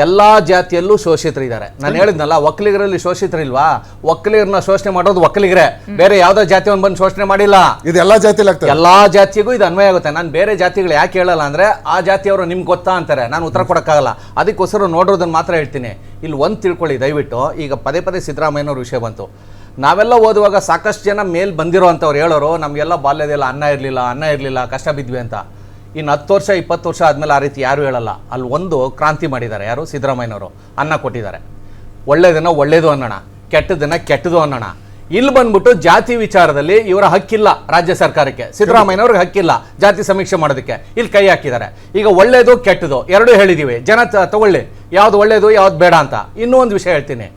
ಎಲ್ಲಾ ಜಾತಿಯಲ್ಲೂ ಶೋಷಿತರಿದ್ದಾರೆ. ನಾನು ಹೇಳಿದ್ನಲ್ಲ, ಒಕ್ಕಲಿಗರಲ್ಲಿ ಶೋಷಿತರಿಲ್ವಾ? ಒಕ್ಕಲಿಗರನ್ನ ಶೋಷಣೆ ಮಾಡೋದು ಒಕ್ಕಲಿಗರೇ, ಬೇರೆ ಯಾವ್ದೋ ಜಾತಿಯನ್ನು ಬಂದು ಶೋಷಣೆ ಮಾಡಿಲ್ಲ. ಇದು ಎಲ್ಲಾ ಜಾತಿಯಲ್ಲಿ ಆಗ್ತದೆ, ಎಲ್ಲಾ ಜಾತಿಗೂ ಇದು ಅನ್ವಯ ಆಗುತ್ತೆ. ನಾನು ಬೇರೆ ಜಾತಿಗಳು ಯಾಕೆ ಹೇಳಲ್ಲ ಅಂದ್ರೆ, ಆ ಜಾತಿಯವರು ನಿಮ್ಗೆ ಗೊತ್ತಾ ಅಂತಾರೆ, ನಾನು ಉತ್ತರ ಕೊಡಕ್ಕಾಗಲ್ಲ. ಅದಕ್ಕೋಸ್ಕರ ನೋಡೋದನ್ನ ಮಾತ್ರ ಹೇಳ್ತೀನಿ. ಇಲ್ಲಿ ಒಂದು ತಿಳ್ಕೊಳ್ಳಿ ದಯವಿಟ್ಟು. ಈಗ ಪದೇ ಪದೇ ಸಿದ್ದರಾಮಯ್ಯನವ್ರ ವಿಷಯ ಬಂತು. ನಾವೆಲ್ಲ ಓದುವಾಗ ಸಾಕಷ್ಟು ಜನ ಮೇಲ್ ಬಂದಿರೋ ಅಂಥವ್ರು ಹೇಳೋರು, ನಮಗೆಲ್ಲ ಬಾಲ್ಯದೆಲ್ಲ ಅನ್ನ ಇರಲಿಲ್ಲ, ಕಷ್ಟ ಬಿದ್ವಿ ಅಂತ. ಇನ್ನು 10 ವರ್ಷ 20 ವರ್ಷ ಆದಮೇಲೆ ಆ ರೀತಿ ಯಾರು ಹೇಳಲ್ಲ. ಅಲ್ಲಿ ಒಂದು ಕ್ರಾಂತಿ ಮಾಡಿದ್ದಾರೆ ಯಾರು? ಸಿದ್ದರಾಮಯ್ಯನವರು. ಅನ್ನ ಕೊಟ್ಟಿದ್ದಾರೆ. ಒಳ್ಳೆಯದನ್ನ ಒಳ್ಳೇದು ಅನ್ನೋಣ, ಕೆಟ್ಟದನ್ನ ಕೆಟ್ಟದು ಅನ್ನೋಣ. ಇಲ್ಲಿ ಬಂದ್ಬಿಟ್ಟು ಜಾತಿ ವಿಚಾರದಲ್ಲಿ ಇವರ ಹಕ್ಕಿಲ್ಲ ರಾಜ್ಯ ಸರ್ಕಾರಕ್ಕೆ, ಸಿದ್ದರಾಮಯ್ಯನವ್ರಿಗೆ ಹಕ್ಕಿಲ್ಲ ಜಾತಿ ಸಮೀಕ್ಷೆ ಮಾಡೋದಕ್ಕೆ. ಇಲ್ಲಿ ಕೈ ಹಾಕಿದ್ದಾರೆ. ಈಗ ಒಳ್ಳೇದು ಕೆಟ್ಟದು ಎರಡೂ ಹೇಳಿದೀವಿ, ಜನ ತಗೊಳ್ಳಿ ಯಾವ್ದು ಒಳ್ಳೇದು ಯಾವ್ದು ಬೇಡ ಅಂತ. ಇನ್ನೂ ಒಂದು ವಿಷಯ ಹೇಳ್ತೀನಿ.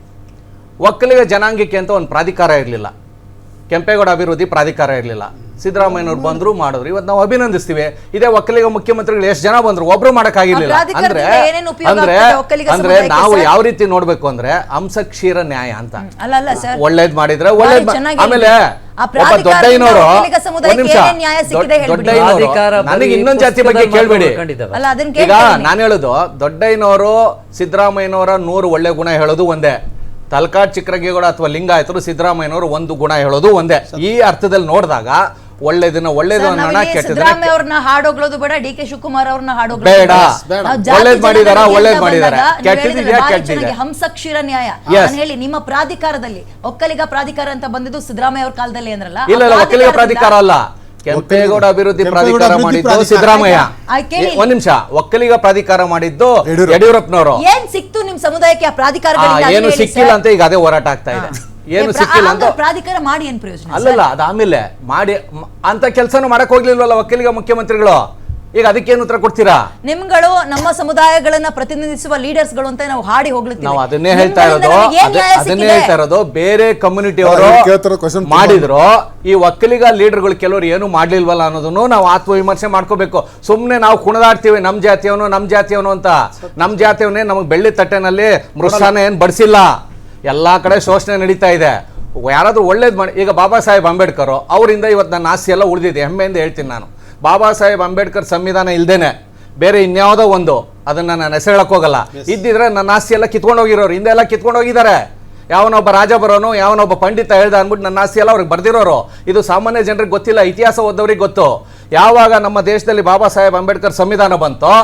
ಒಕ್ಕಲಿಗ ಜನಾಂಗಕ್ಕೆ ಅಂತ ಒಂದು ಪ್ರಾಧಿಕಾರ ಇರಲಿಲ್ಲ, ಕೆಂಪೇಗೌಡ ಅಭಿವೃದ್ಧಿ ಪ್ರಾಧಿಕಾರ ಇರಲಿಲ್ಲ. ಸಿದ್ದರಾಮಯ್ಯನವ್ರು ಬಂದ್ರು ಮಾಡಿದ್ರು. ಇವತ್ತು ನಾವು ಅಭಿನಂದಿಸ್ತೀವಿ. ಇದೇ ಒಕ್ಕಲಿಗ ಮುಖ್ಯಮಂತ್ರಿಗಳು ಎಷ್ಟು ಜನ ಬಂದ್ರು, ಒಬ್ರು ಮಾಡಕ್ಕಾಗಿರ್ಲಿಲ್ಲ. ಅಂದ್ರೆ ನಾವು ಯಾವ ರೀತಿ ನೋಡ್ಬೇಕು ಅಂದ್ರೆ ಹಂಸಕ್ಷೀರ ನ್ಯಾಯ ಅಂತ. ಒಳ್ಳೇದ್ ಮಾಡಿದ್ರೆ ಒಳ್ಳೇದ್. ಆಮೇಲೆ ಒಬ್ಬ ದೊಡ್ಡಯ್ಯನವರು, ನನಗೆ ಇನ್ನೊಂದ್ ಜಾತಿ ಬಗ್ಗೆ ಕೇಳ್ಬೇಡಿ. ಈಗ ನಾನು ಹೇಳುದು, ದೊಡ್ಡಯ್ಯನವರು ಸಿದ್ದರಾಮಯ್ಯನವರ 100 ಒಳ್ಳೆ ಗುಣ ಹೇಳೋದು ಒಂದೇ, ತಲಕಾಡ್ ಚಿಕ್ಕರಂಗೇಗೌಡ ಅಥವಾ ಲಿಂಗಾಯತರು ಸಿದ್ದರಾಮಯ್ಯನವರು ಒಂದು ಗುಣ ಹೇಳೋದು ಒಂದೇ. ಈ ಅರ್ಥದಲ್ಲಿ ನೋಡಿದಾಗ ಒಳ್ಳೇದನ್ನ ಒಳ್ಳೇದು ಅನ್ನೋಣ, ಕೆಟ್ಟದನ್ನ ಹಾಡೋಗ್ಲೋದು ಬೇಡ, ಡಿ ಕೆ ಶಿವಕುಮಾರ್ ಅವ್ರನ್ನ ಹಾಡೋಗ್ಲೋದು ಬೇಡ. ಒಳ್ಳೇದ್ ಮಾಡಿದಾರ, ಒಳ್ಳೇದ್ ಮಾಡಿದಾರೆ, ಕೆಟ್ಟದಿದೆಯಾ ಕೆಟ್ಟದಿದೆ. ಹಂಸಕ್ಷೀರ ನ್ಯಾಯ ನಾನು ಹೇಳಿ, ನಿಮ್ಮ ಪ್ರಾಧಿಕಾರದಲ್ಲಿ ಒಕ್ಕಲಿಗ ಪ್ರಾಧಿಕಾರ ಅಂತ ಬಂದಿದ್ದು ಸಿದ್ದರಾಮಯ್ಯ ಅವ್ರ ಕಾಲದಲ್ಲಿ ಅಂದ್ರಲ್ಲ. ಇಲ್ಲ, ಒಕ್ಕಲಿಗ ಪ್ರಾಧಿಕಾರ ಅಲ್ಲ, ಕೆಂಪೇಗೌಡ ಅಭಿವೃದ್ಧಿ ಪ್ರಾಧಿಕಾರ ಮಾಡಿದ್ದು ಸಿದ್ದರಾಮಯ್ಯ. ಒಂದ್ ನಿಮಿಷ, ಒಕ್ಕಲಿಗ ಪ್ರಾಧಿಕಾರ ಮಾಡಿದ್ದು ಯಡಿಯೂರಪ್ಪನವರು. ಏನ್ ಸಿಕ್ತು ನಿಮ್ ಸಮುದಾಯಕ್ಕೆ ಆ ಪ್ರಾಧಿಕಾರ? ಏನು ಸಿಕ್ಕಿಲ್ಲ ಅಂತ ಈಗ ಅದೇ ಹೋರಾಟ ಆಗ್ತಾ ಇದೆ. ಏನು ಸಿಕ್ಕಿಲ್ಲ ಅಂತ ಪ್ರಾಧಿಕಾರ ಮಾಡಿ ಏನ್ ಪ್ರಯೋಜನ? ಅಲ್ಲಲ್ಲ, ಅದಾದ್ಮೇಲೆ ಮಾಡಿ ಅಂತ ಕೆಲಸನೂ ಮಾಡಕ್ ಹೋಗ್ಲಿಲ್ವಲ್ಲ ಒಕ್ಕಲಿಗ ಮುಖ್ಯಮಂತ್ರಿಗಳು. ಈಗ ಅದಕ್ಕೇನು ಉತ್ತರ ಕೊಡ್ತೀರಾ? ನಿಮ್ಗಳು ನಮ್ಮ ಸಮುದಾಯಗಳನ್ನ ಪ್ರತಿನಿಧಿಸುವ ಲೀಡರ್ಸ್ ಗಳು ಅಂತ ನಾವು ಹಾಡಿ ಹೋಗ್ಲಿಕ್ಕೆ ನಾವು ಅದನ್ನೇ ಹೇಳ್ತಾ ಇರೋದು. ಬೇರೆ ಕಮ್ಯುನಿಟಿ ಅವರು ಮಾಡಿದ್ರು, ಈ ಒಕ್ಕಲಿಗ ಲೀಡರ್ಗಳು ಕೆಲವರು ಏನು ಮಾಡ್ಲಿಲ್ವಲ್ಲ ಅನ್ನೋದನ್ನು ನಾವು ಆತ್ಮವಿಮರ್ಶೆ ಮಾಡ್ಕೋಬೇಕು. ಸುಮ್ನೆ ನಾವು ಕುಣಿದಾಡ್ತೀವಿ ನಮ್ ಜಾತಿಯವನು ಅಂತ. ನಮ್ ಜಾತಿಯವನೇ ನಮಗ್ ಬೆಳ್ಳಿ ತಟ್ಟೆನಲ್ಲಿ ಮೃಷ್ಟಾನ ಏನ್ ಬಡಿಸಿಲ್ಲ. ಎಲ್ಲಾ ಕಡೆ ಶೋಷಣೆ ನಡೀತಾ ಇದೆ. ಯಾರಾದ್ರೂ ಒಳ್ಳೇದ್ ಮಾಡಿ, ಈಗ ಬಾಬಾ ಸಾಹೇಬ್ ಅಂಬೇಡ್ಕರ್ ಅವರಿಂದ ಇವತ್ತು ನನ್ನ ಆಸ್ತಿ ಎಲ್ಲ ಉಳಿದಿದೆ, ಹೆಮ್ಮೆಯಿಂದ ಹೇಳ್ತೀನಿ ನಾನು. ಬಾಬಾ ಸಾಹೇಬ್ ಅಂಬೇಡ್ಕರ್ ಸಂವಿಧಾನ ಇಲ್ದೇನೆ ಬೇರೆ ಇನ್ಯಾವುದೋ ಒಂದು, ಅದನ್ನ ನಾನು ಹೆಸರು ಹೇಳಕ್ ಹೋಗಲ್ಲ, ಇದ್ದಿದ್ರೆ ನನ್ನ ಆಸ್ತಿ ಎಲ್ಲ ಕಿತ್ಕೊಂಡು ಹೋಗಿರೋರು, ಹಿಂದೆ ಎಲ್ಲ ಕಿತ್ಕೊಂಡು ಹೋಗಿದ್ದಾರೆ. ಯಾವನೊಬ್ಬ ರಾಜ ಬರೋನು, ಯಾವನೊಬ್ಬ ಪಂಡಿತ ಹೇಳ್ದ ಅಂದ್ಬಿಟ್ಟು ನನ್ನ ಆಸ್ತಿ ಎಲ್ಲ ಅವ್ರಿಗೆ ಬರ್ದಿರೋರು. ಇದು ಸಾಮಾನ್ಯ ಜನರಿಗೆ ಗೊತ್ತಿಲ್ಲ, ಇತಿಹಾಸ ಓದೋರಿಗೆ ಗೊತ್ತು. ಯಾವಾಗ ನಮ್ಮ ದೇಶದಲ್ಲಿ ಬಾಬಾ ಸಾಹೇಬ್ ಅಂಬೇಡ್ಕರ್ ಸಂವಿಧಾನ ಬಂತೋ,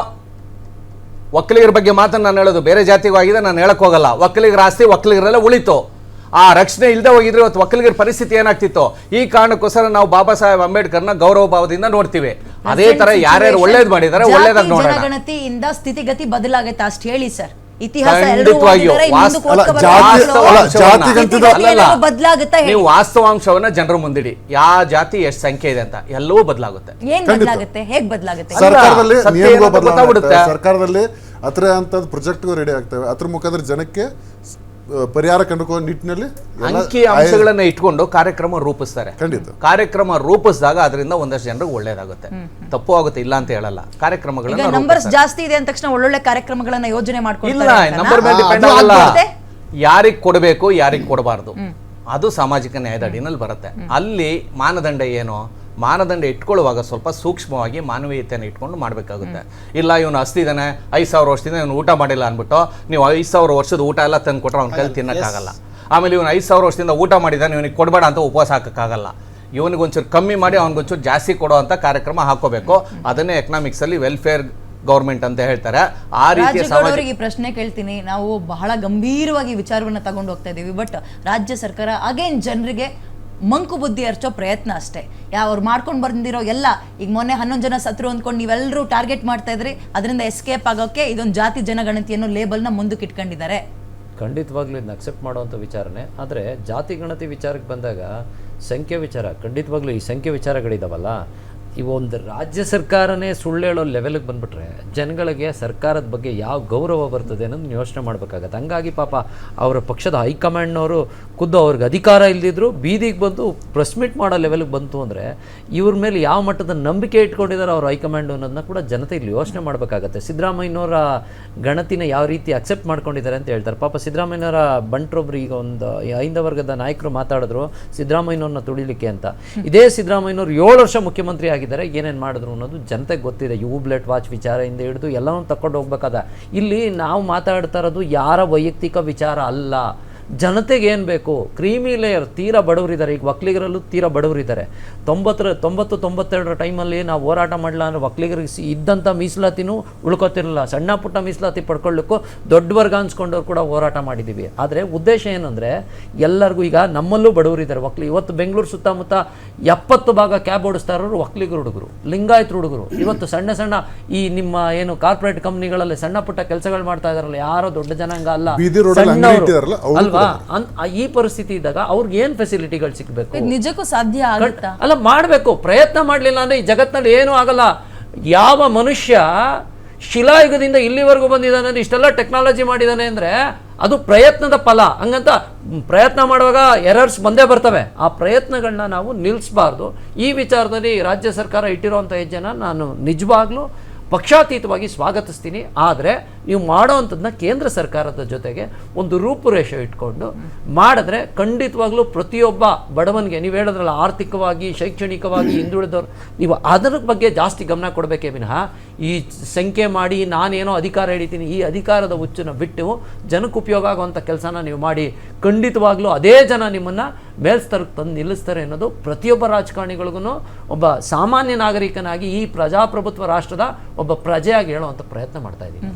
ಒಕ್ಕಲಿಗರ ಬಗ್ಗೆ ಮಾತನ್ನು ನಾನು ಹೇಳೋದು, ಬೇರೆ ಜಾತಿಗೂ ಆಗಿದೆ ನಾನು ಹೇಳಕ್ ಹೋಗಲ್ಲ. ಒಕ್ಕಲಿಗರ ಆಸ್ತಿ ಒಕ್ಕಲಿಗರೆಲ್ಲ ಉಳಿತು. ಆ ರಕ್ಷಣೆ ಇಲ್ಲದೆ ಹೋಗಿದ್ರೆ ಇವತ್ತು ಒಕ್ಕಲಿಗರ ಪರಿಸ್ಥಿತಿ ಏನಾಗ್ತಿತ್ತು? ಈ ಕಾರಣಕ್ಕೋಸ್ಕರ ನಾವು ಬಾಬಾ ಸಾಹೇಬ್ ಅಂಬೇಡ್ಕರ್ನ ಗೌರವ ಭಾವದಿಂದ ನೋಡ್ತೀವಿ. ಅದೇ ತರ ಯಾರ್ಯಾರು ಒಳ್ಳೇದ್ ಮಾಡಿದಾರೆ ಒಳ್ಳೇದಾಗಿ ನೋಡೋಣ. ಜನಗಣತಿಯಿಂದ ಸ್ಥಿತಿಗತಿ ಬದಲಾಗುತ್ತೆ ಅಷ್ಟು ಹೇಳಿ ಸರ್. ನೀವು ವಾಸ್ತವಾಂಶವನ್ನ ಜನರ ಮುಂದಿಡಿ, ಯಾವ ಜಾತಿ ಎಷ್ಟು ಸಂಖ್ಯೆ ಇದೆ ಅಂತ ಎಲ್ಲವೂ ಬದಲಾಗುತ್ತೆ. ಏನ್ ಬದಲಾಗುತ್ತೆ? ಹೇಗ್ ಬದಲಾಗುತ್ತೆ? ಸರ್ಕಾರದಲ್ಲಿ ಅತ್ರ ಅಂತ ಪ್ರಾಜೆಕ್ಟ್ ರೆಡಿ ಆಗ್ತವೆ. ಅದ್ರ ಮುಖಾಂತರ ಜನಕ್ಕೆ ಪರಿಹಾರ ಕಂಡುಕೊಳ್ಳೋ ನಿಟ್ಟಿನಲ್ಲಿ ಅಂಕಿ ಅಂಶಗಳನ್ನ ಇಟ್ಕೊಂಡು ಕಾರ್ಯಕ್ರಮ ರೂಪಿಸ್ತಾರೆ. ಖಂಡಿತ ಕಾರ್ಯಕ್ರಮ ರೂಪಿಸಿದಾಗ ಅದರಿಂದ ಒಂದಷ್ಟು ಜನರಿಗೆ ಒಳ್ಳೇದಾಗುತ್ತೆ, ತಪ್ಪು ಆಗುತ್ತೆ ಇಲ್ಲ ಅಂತ ಹೇಳಲ್ಲ. ಕಾರ್ಯಕ್ರಮಗಳನ್ನ ನಂಬರ್ಸ್ ಜಾಸ್ತಿ ಇದೆ ಅಂದ ತಕ್ಷಣ ಒಳ್ಳೊಳ್ಳೆ ಕಾರ್ಯಕ್ರಮಗಳನ್ನ ಯೋಜನೆ ಮಾಡ್ಕೊಂಡು ಇಲ್ಲ, ನಂಬರ್ ಮೇಲೆ ಡಿಪೆಂಡ್ ಆಗಲ್ಲ. ಯಾರಿಗ್ ಕೊಡಬೇಕು ಯಾರಿಗ್ ಕೊಡಬಾರ್ದು ಅದು ಸಾಮಾಜಿಕ ನ್ಯಾಯದ ಅಡಿನಲ್ಲಿ ಬರುತ್ತೆ. ಅಲ್ಲಿ ಮಾನದಂಡ ಏನು? ಮಾನದಂಡ ಇಟ್ಕೊಳ್ಳುವಾಗ ಸ್ವಲ್ಪ ಸೂಕ್ಷ್ಮವಾಗಿ ಮಾನವೀಯತೆಯನ್ನು ಇಟ್ಕೊಂಡು ಮಾಡಬೇಕಾಗುತ್ತೆ. ಇಲ್ಲ ಇವನು ಹಸ್ತಿದ್ದಾನೆ, 5,000 ವರ್ಷದಿಂದ ಇವನು ಊಟ ಮಾಡಿಲ್ಲ ಅಂದ್ಬಿಟ್ಟು ನೀವು 5,000 ವರ್ಷದ ಊಟ ಎಲ್ಲ ತಂದು ಕೊಟ್ಟರೆ ಅವ್ನ ಕೈಲಿ ತಿನ್ನಕ್ಕಾಗಲ್ಲ. ಆಮೇಲೆ ಇವನು 5,000 ವರ್ಷದಿಂದ ಊಟ ಮಾಡಿದ್ದಾನೆ, ಇವನಿಗೆ ಕೊಡಬೇಡ ಅಂತ ಉಪವಾಸ ಹಾಕೋಕ್ಕಾಗಲ್ಲ. ಇವನಿಗೊಂಚೂರು ಕಮ್ಮಿ ಮಾಡಿ ಅವ್ನಿಗೊಂಚೂರು ಜಾಸ್ತಿ ಕೊಡೋ ಅಂತ ಕಾರ್ಯಕ್ರಮ ಹಾಕೋಬೇಕು. ಅದನ್ನೇ ಎಕನಾಮಿಕ್ಸ್ ಅಲ್ಲಿ ವೆಲ್ಫೇರ್ ಗೌರ್ಮೆಂಟ್ ಅಂತ ಹೇಳ್ತಾರೆ. ಆ ರೀತಿಯ ಪ್ರಶ್ನೆ ಕೇಳ್ತೀನಿ. ನಾವು ಬಹಳ ಗಂಭೀರವಾಗಿ ವಿಚಾರವನ್ನ ತಗೊಂಡು ಹೋಗ್ತಾ ಇದೀವಿ, ಬಟ್ ರಾಜ್ಯ ಸರ್ಕಾರ ಅಗೇನ್ ಜನರಿಗೆ ಮಂಕು ಬುದ್ಧಿ ಹರ್ಚೋ ಪ್ರಯತ್ನ ಅಷ್ಟೇ. ಅವ್ರು ಮಾಡ್ಕೊಂಡು ಬಂದಿರೋ ಎಲ್ಲ, ಈಗ ಮೊನ್ನೆ 11 ಜನ ಸತ್ರು ಅಂದ್ಕೊಂಡು ನೀವೆಲ್ಲರೂ ಟಾರ್ಗೆಟ್ ಮಾಡ್ತಾ ಇದ್ರಿ, ಅದರಿಂದ ಎಸ್ಕೇಪ್ ಆಗೋಕೆ ಇದೊಂದು ಜಾತಿ ಜನಗಣತಿ ಅನ್ನೋ ಲೇಬಲ್ನ ಮುಂದಕ್ಕೆ ಇಟ್ಕೊಂಡಿದ್ದಾರೆ. ಖಂಡಿತವಾಗ್ಲೂ ಇದನ್ನ ಅಕ್ಸೆಪ್ಟ್ ಮಾಡುವಂಥ ವಿಚಾರನೆ. ಆದರೆ ಜಾತಿ ಗಣತಿ ವಿಚಾರಕ್ಕೆ ಬಂದಾಗ ಸಂಖ್ಯೆ ವಿಚಾರ, ಖಂಡಿತವಾಗ್ಲೂ ಈ ಸಂಖ್ಯೆ ವಿಚಾರಗಳಿದಾವಲ್ಲ, ಇವು ಒಂದು ರಾಜ್ಯ ಸರ್ಕಾರನೇ ಸುಳ್ಳು ಹೇಳೋ ಲೆವೆಲ್ಗೆ ಬಂದುಬಿಟ್ರೆ ಜನಗಳಿಗೆ ಸರ್ಕಾರದ ಬಗ್ಗೆ ಯಾವ ಗೌರವ ಬರ್ತದೆ ಅನ್ನೋದು ಯೋಚನೆ ಮಾಡಬೇಕಾಗತ್ತೆ. ಹಂಗಾಗಿ ಪಾಪ ಅವರ ಪಕ್ಷದ ಹೈಕಮಾಂಡ್ನವರು ಖುದ್ದು ಅವ್ರಿಗೆ ಅಧಿಕಾರ ಇಲ್ದಿದ್ರು ಬೀದಿಗೆ ಬಂದು ಪ್ರೆಸ್ ಮೀಟ್ ಮಾಡೋ ಲೆವೆಲ್ಗೆ ಬಂತು ಅಂದರೆ ಇವ್ರ ಮೇಲೆ ಯಾವ ಮಟ್ಟದ ನಂಬಿಕೆ ಇಟ್ಕೊಂಡಿದ್ದಾರೆ ಅವ್ರ ಹೈಕಮಾಂಡು ಅನ್ನೋದನ್ನ ಕೂಡ ಜನತೆ ಇಲ್ಲಿ ಯೋಚನೆ ಮಾಡಬೇಕಾಗತ್ತೆ. ಸಿದ್ದರಾಮಯ್ಯನವರ ಗಣತಿನ ಯಾವ ರೀತಿ ಅಕ್ಸೆಪ್ಟ್ ಮಾಡ್ಕೊಂಡಿದ್ದಾರೆ ಅಂತ ಹೇಳ್ತಾರೆ. ಪಾಪ ಸಿದ್ದರಾಮಯ್ಯನವರ ಬಂಟ್ರೊಬ್ರು ಈಗ ಒಂದು 5ನೇ ವರ್ಗದ ನಾಯಕರು ಮಾತಾಡಿದ್ರು ಸಿದ್ದರಾಮಯ್ಯನವ್ರನ್ನ ತುಳಿಲಿಕ್ಕೆ ಅಂತ. ಇದೇ ಸಿದ್ದರಾಮಯ್ಯನವ್ರು 7 ವರ್ಷ ಮುಖ್ಯಮಂತ್ರಿ ಆಗಿದ್ದಾರೆ. ಆಗಿದ್ದಾರೆ, ಏನೇನು ಮಾಡಿದ್ರು ಅನ್ನೋದು ಜನತೆಗೆ ಗೊತ್ತಿದೆ. ಬ್ಲೆಟ್ ವಾಚ್ ವಿಚಾರದಿಂದ ಹಿಡಿದು ಎಲ್ಲನೂ ತಗೊಂಡು ಹೋಗ್ಬೇಕಾದ. ಇಲ್ಲಿ ನಾವು ಮಾತಾಡ್ತಾ ಇರೋದು ಯಾರ ವೈಯಕ್ತಿಕ ವಿಚಾರ ಅಲ್ಲ, ಜನತೆಗೆ ಏನು ಬೇಕು. ಕ್ರೀಮಿ ಲೇಯರ್ ತೀರಾ ಬಡವರಿದ್ದಾರೆ, ಈಗ ಒಕ್ಕಲಿಗರಲ್ಲೂ ತೀರಾ ಬಡವರಿದ್ದಾರೆ. 92 ಟೈಮಲ್ಲಿ ನಾವು ಹೋರಾಟ ಮಾಡಲ್ಲ ಅಂದರೆ ಒಕ್ಕಲಿಗರಿಗೆ ಇದ್ದಂಥ ಮೀಸಲಾತಿನೂ ಉಳ್ಕೊತಿರಲಿಲ್ಲ. ಸಣ್ಣ ಪುಟ್ಟ ಮೀಸಲಾತಿ ಪಡ್ಕೊಳ್ಳಿಕ್ಕೂ ದೊಡ್ಡ ವರ್ಗ ಅನ್ಸ್ಕೊಂಡವ್ರು ಕೂಡ ಹೋರಾಟ ಮಾಡಿದ್ದೀವಿ. ಆದರೆ ಉದ್ದೇಶ ಏನಂದರೆ ಎಲ್ಲರಿಗೂ, ಈಗ ನಮ್ಮಲ್ಲೂ ಬಡವರಿದ್ದಾರೆ ಒಕ್ಕಲಿ. ಇವತ್ತು ಬೆಂಗಳೂರು ಸುತ್ತಮುತ್ತ 70% ಕ್ಯಾಬ್ ಓಡಿಸ್ತಾ ಇರೋರು ಒಕ್ಕಲಿಗರು ಹುಡುಗರು, ಲಿಂಗಾಯತ ಹುಡುಗರು. ಇವತ್ತು ಸಣ್ಣ ಸಣ್ಣ ಈ ನಿಮ್ಮ ಏನು ಕಾರ್ಪೊರೇಟ್ ಕಂಪ್ನಿಗಳಲ್ಲಿ ಸಣ್ಣ ಪುಟ್ಟ ಕೆಲಸಗಳು ಮಾಡ್ತಾ ಇದಾರಲ್ಲ, ಯಾರೋ ದೊಡ್ಡ ಜನಾಂಗ ಅಲ್ಲ, ಸಣ್ಣವರು ಅಲ್ವಾ. ಈ ಪರಿಸ್ಥಿತಿ ಇದ್ದಾಗ ಅವ್ರಿಗೆ ಏನ್ ಫೆಸಿಲಿಟಿಗಳು ಸಿಗಬೇಕು? ನಿಜಕ್ಕೂ ಸಾಧ್ಯ ಆಗುತ್ತಾ? ಅಲ್ಲ, ಮಾಡಬೇಕು. ಪ್ರಯತ್ನ ಮಾಡಲಿಲ್ಲ ಅಂದ್ರೆ ಈ ಜಗತ್ತಿನಲ್ಲಿ ಏನೂ ಆಗಲ್ಲ. ಯಾವ ಮನುಷ್ಯ ಶಿಲಾಯುಗದಿಂದ ಇಲ್ಲಿವರೆಗೂ ಬಂದಿದ್ದಾನೆ ಅಂದ್ರೆ, ಇಷ್ಟೆಲ್ಲ ಟೆಕ್ನಾಲಜಿ ಮಾಡಿದ್ದಾನೆ ಅಂದ್ರೆ ಅದು ಪ್ರಯತ್ನದ ಫಲ. ಹಂಗಂತ ಪ್ರಯತ್ನ ಮಾಡುವಾಗ ಎರರ್ಸ್ ಬಂದೇ ಬರ್ತವೆ. ಆ ಪ್ರಯತ್ನಗಳನ್ನ ನಾವು ನಿಲ್ಲಿಸಬಾರ್ದು. ಈ ವಿಚಾರದಲ್ಲಿ ರಾಜ್ಯ ಸರ್ಕಾರ ಇಟ್ಟಿರುವಂಥ ಹೆಜ್ಜೆನ ನಾನು ನಿಜವಾಗ್ಲೂ ಪಕ್ಷಾತೀತವಾಗಿ ಸ್ವಾಗತಿಸ್ತೀನಿ. ಆದರೆ ನೀವು ಮಾಡೋವಂಥದ್ದನ್ನ ಕೇಂದ್ರ ಸರ್ಕಾರದ ಜೊತೆಗೆ ಒಂದು ರೂಪುರೇಷೆ ಇಟ್ಕೊಂಡು ಮಾಡಿದ್ರೆ ಖಂಡಿತವಾಗ್ಲೂ ಪ್ರತಿಯೊಬ್ಬ ಬಡವನಿಗೆ, ನೀವು ಹೇಳಿದ್ರಲ್ಲ ಆರ್ಥಿಕವಾಗಿ ಶೈಕ್ಷಣಿಕವಾಗಿ ಹಿಂದುಳಿದವರು, ನೀವು ಅದರ ಬಗ್ಗೆ ಜಾಸ್ತಿ ಗಮನ ಕೊಡಬೇಕೇ ವಿನಃ ಈ ಸಂಖ್ಯೆ ಮಾಡಿ ನಾನೇನೋ ಅಧಿಕಾರ ಹಿಡಿತೀನಿ, ಈ ಅಧಿಕಾರದ ಹುಚ್ಚನ್ನು ಬಿಟ್ಟು ಜನಕ್ಕೆ ಉಪಯೋಗ ಆಗುವಂಥ ಕೆಲಸನ ನೀವು ಮಾಡಿ ಖಂಡಿತವಾಗ್ಲೂ ಅದೇ ಜನ ನಿಮ್ಮನ್ನು ಮೇಲ್ಸ್ತರಕ್ಕೆ ತಂದು ನಿಲ್ಲಿಸ್ತಾರೆ ಅನ್ನೋದು ಪ್ರತಿಯೊಬ್ಬ ರಾಜಕಾರಣಿಗಳಿಗೂ ಒಬ್ಬ ಸಾಮಾನ್ಯ ನಾಗರಿಕನಾಗಿ ಈ ಪ್ರಜಾಪ್ರಭುತ್ವ ರಾಷ್ಟ್ರದ ಒಬ್ಬ ಪ್ರಜೆಯಾಗಿ ಹೇಳುವಂಥ ಪ್ರಯತ್ನ ಮಾಡ್ತಾ ಇದ್ದೀನಿ.